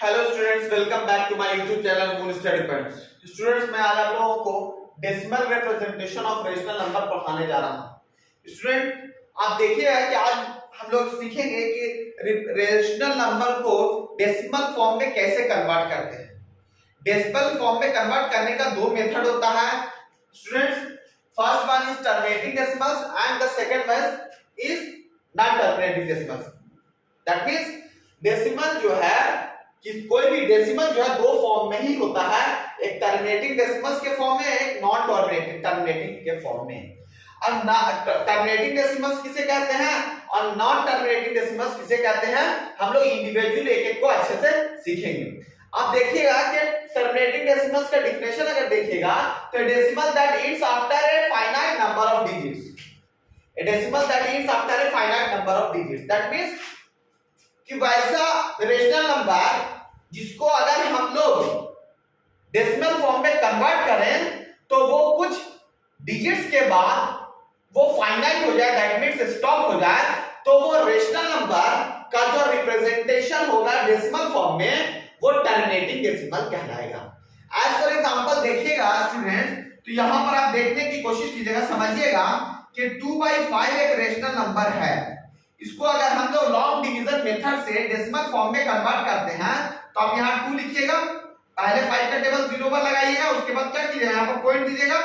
Hello students, welcome back to my YouTube channel moon study points. Students, मैं आज आप लोगों को decimal representation of rational number पढ़ाने जा रहा हूं। स्टूडेंट, आप देखिएगा कि आज हम लोग सीखेंगे कि रेशनल नंबर को डेसिमल फॉर्म में कैसे कन्वर्ट करते हैं। डेसिमल फॉर्म में कन्वर्ट करने का दो मेथड होता है students. First one is terminating decimals and the second one is non terminating decimals. That means decimal जो है कि कोई भी डेसिमल जो है दो फॉर्म में ही होता है, एक टर्मिनेटिंग डेसिमल्स के फॉर्म में, एक नॉन टर्मिनेटिंग के फॉर्म में। अब टर्मिनेटिंग डेसिमल्स किसे कहते हैं और नॉन टर्मिनेटिंग डेसिमल्स किसे कहते हैं, हम लोग इंडिविजुअल एक एक को अच्छे से सीखेंगे। अब देखिएगा कि टर्मिनेटिंग डेसिमल्स का डेफिनेशन अगर देखिएगा तो decimal that ends after a finite number of digits. A decimal that ends after a finite number of digits, that means कि वैसा रेशनल नंबर जिसको अगर हम लोग डेसिमल फॉर्म में कन्वर्ट करें तो वो कुछ डिजिट्स के बाद वो फाइनाइट हो जाए, दैट मींस स्टॉप हो जाए, तो वो रेशनल नंबर का जो रिप्रेजेंटेशन होगा डेसिमल फॉर्म में वो टर्मिनेटिंग डेसिमल कहलाएगा। एज फॉर एग्जांपल देखिएगा स्टूडेंट, तो यहां पर आप देखने की कोशिश कीजिएगा, समझिएगा कि 2/5 एक रेशनल नंबर है। इसको अगर हम लोग लॉन्ग डिवीजन मेथड से डेसिमल फॉर्म में कन्वर्ट करते हैं तो आप यहाँ 2 लिखिएगा, पहले 5 का टेबल 0 पर लगाइएगा, उसके बाद क्या कीजिएगा, यहाँ पर पॉइंट दीजिएगा।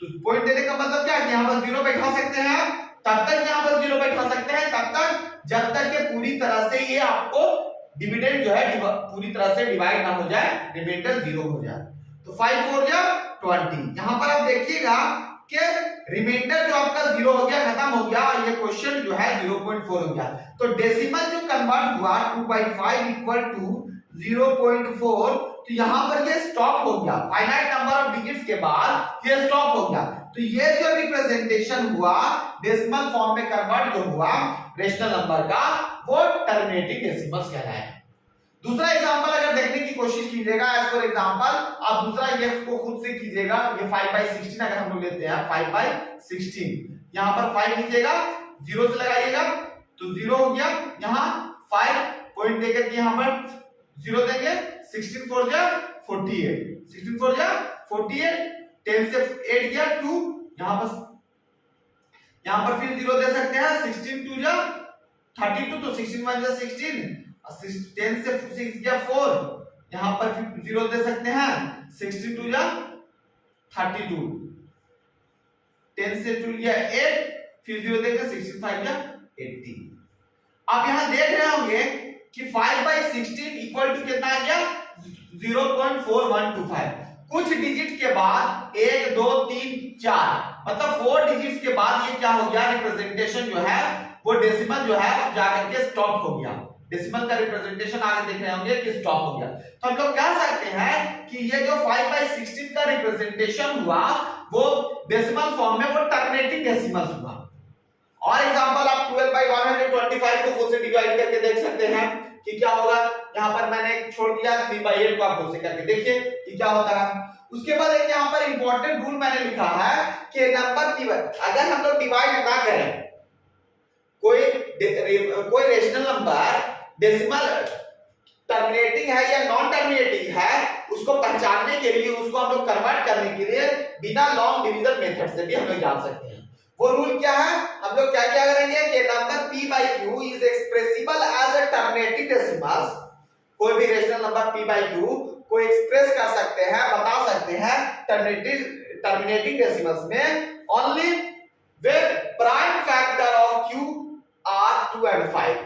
तो पॉइंट देने का मतलब क्या है, यहाँ पर 0 बैठा सकते हैं आप, तब तक यहाँ पर 0 बैठा सकते हैं तब तक जब तक के पूरी तरह से ये आपको डिविडेंड जो है पूरी तरह से डिवाइड ना हो जाए, रिमाइंडर 0 हो जाए। तो 5 4 जा 20। यहाँ पर आप देखिएगा कि रिमाइंडर जो आपका 0 हो गया, खत्म हो गया, और ये क्वेश्चन जो है 0.4 हो गया। तो डेसिमल जो कन्वर्ट हुआ 2/5 इक्वल टू 0.4, तो यहां पर ये स्टॉप हो गया, फाइनाइट नंबर ऑफ डिजिट्स के बाद ये स्टॉप हो गया। तो ये जो रिप्रेजेंटेशन हुआ डेसिमल फॉर्म में कन्वर्ट जो हुआ रेशनल नंबर का, वो टर्मिनेटिंग डेसिमल्स कहलाएगा। दूसरा एग्जांपल अगर देखने की कोशिश कीजिएगा, एज फॉर एग्जांपल आप दूसरा ये को खुद से कीजिएगा। ये 5/16 अगर हम लोग लेते हैं 5/16, यहां पर 5 लिखिएगा, 0 से लगाइएगा तो 0 हो गया, यहां 5 पॉइंट देकर के यहां पर 0 देंगे, 16 4 जा 48, 16 4 जा 48, 10 से 8 गया 2, यहां पर फिर 0 दे सकते हैं, 16 2 जा 32, तो 16 1 जा 16, 10 से 6 गया 4, यहां पर फिर 0 दे सकते हैं, 16 2 जा 32, 10 से 2 गया 8, फिर 0 देंगे, 16 5 जा 80। अब यहां देख रहे होंगे कि 5/16 इक्वल टू कितना आ गया, 0.4125। कुछ डिजिट के बाद 1 2 3 4 मतलब 4 डिजिट्स के बाद ये क्या हो गया, रिप्रेजेंटेशन जो है वो डेसिमल जो है जाकर के स्टॉप हो गया। डेसिमल का रिप्रेजेंटेशन आगे देख रहे होंगे कि स्टॉप हो गया। तो हम लोग कह सकते हैं कि ये जो 5/16 का रिप्रेजेंटेशन हुआ वो डेसिमल फॉर्म में वो टर्मिनेटिंग डेसिमल्स हुआ। और एग्जांपल आप 12/125 को 4 से डिवाइड करके देख सकते हैं कि क्या होगा। यहां पर मैंने छोड़ दिया 3/8 को, आप 4 से करके देखिए कि क्या होता है। उसके बाद एक यहां पर इंपॉर्टेंट रूल मैंने लिखा है कि नंबर अगर हम लोग डिवाइड ना करें, कोई रेशनल नंबर डेसिमल टर्मिनेटिंग है या नॉन टर्मिनेटिंग है, उसको पहचानने के लिए, उसको हम लोग कन्वर्ट करने के लिए बिना लॉन्ग डिवीजन मेथड से भी हम लोग जान सकते हैं। वो रूल क्या है, हम लोग क्या क्या करेंगे कि number p/q is expressible as a terminating decimals. कोई भी रेशनल नंबर p/q को एक्सप्रेस कर सकते हैं, बता सकते हैं टर्मिनेटिंग डेसिमल्स में only where prime factor of q are 2 and 5।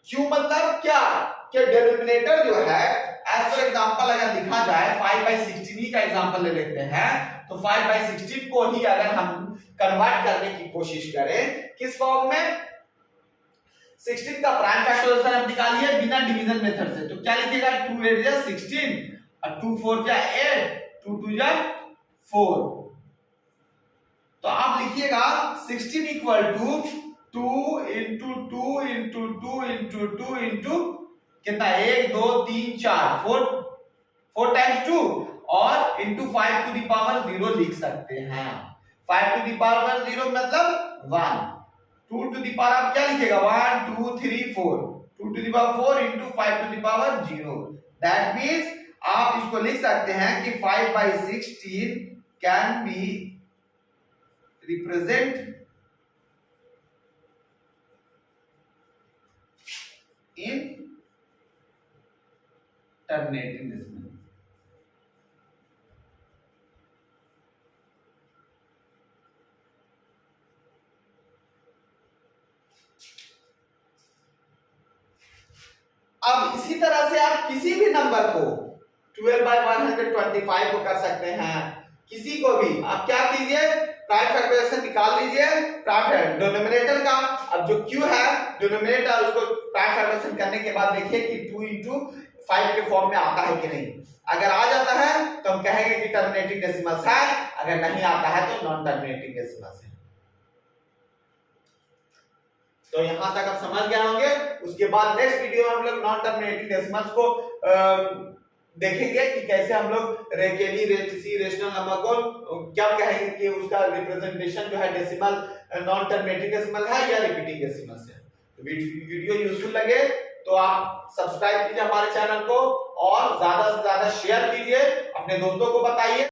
q मतलब क्या कि डिनोमिनेटर जो है, एज फॉर एग्जांपल अगर लिखा जाए 5/16 का एग्जांपल ले लेते हैं, तो 5/16 को ही अगर हम कन्वर्ट करने की कोशिश करें किस फॉर्म में, 16 का प्राइम फैक्टराइजेशन आप निकालिए बिना डिवीजन मेथड से, तो क्या लिखिएगा, 2 8 जा 16 और 2 4 जा 8, 2 2 जा 4। तो आप लिखिएगा 16 equal to 2 into 2 into 2 into 2 into कितना, 1 2 3 4 4 times 2 और into 5 to the power 0 लिख सकते हैं। 5 to the power 0 मतलब 1, 2 to the power आप क्या लिखेगा, 1 2 3 4, 2 to the power 4 into 5 to the power 0. That means आप इसको लिख सकते हैं कि 5/16 can be represent in terminating decimal. अब इसी तरह से आप किसी भी नंबर को 12/125 को कर सकते हैं, किसी को भी आप क्या कीजिए, प्राइम फैक्टराइजेशन निकाल लीजिए प्राइम डिनोमिनेटर का। अब जो q है डिनोमिनेटर, उसको प्राइम फैक्टराइजेशन करने के बाद देखिए कि 2 into 5 के फॉर्म में आता है कि नहीं। अगर आ जाता है तो हम कहेंगे कि टर्मिनेटिंग डेसिमल्स है, अगर नहीं आता है तो नॉन टर्मिनेटिंग डेसिमल्स है। तो यहां तक आप समझ गए होंगे। उसके बाद नेक्स्ट वीडियो में हम लोग नॉन टर्मिनेटिंग डेसिमल्स को देखेंगे कि कैसे हम लोग किसी रेशनल नंबर को क्या कहेंगे कि उसका रिप्रेजेंटेशन जो है डेसिमल नॉन टर्मिनेटिंग डेसिमल है या रिपीटिंग डेसिमल है। तो वीडियो यूजफुल लगे तो आप सब्सक्राइब कीजिए हमारे चैनल को और ज्यादा से ज्यादा शेयर कीजिए, अपने दोस्तों को बताइए।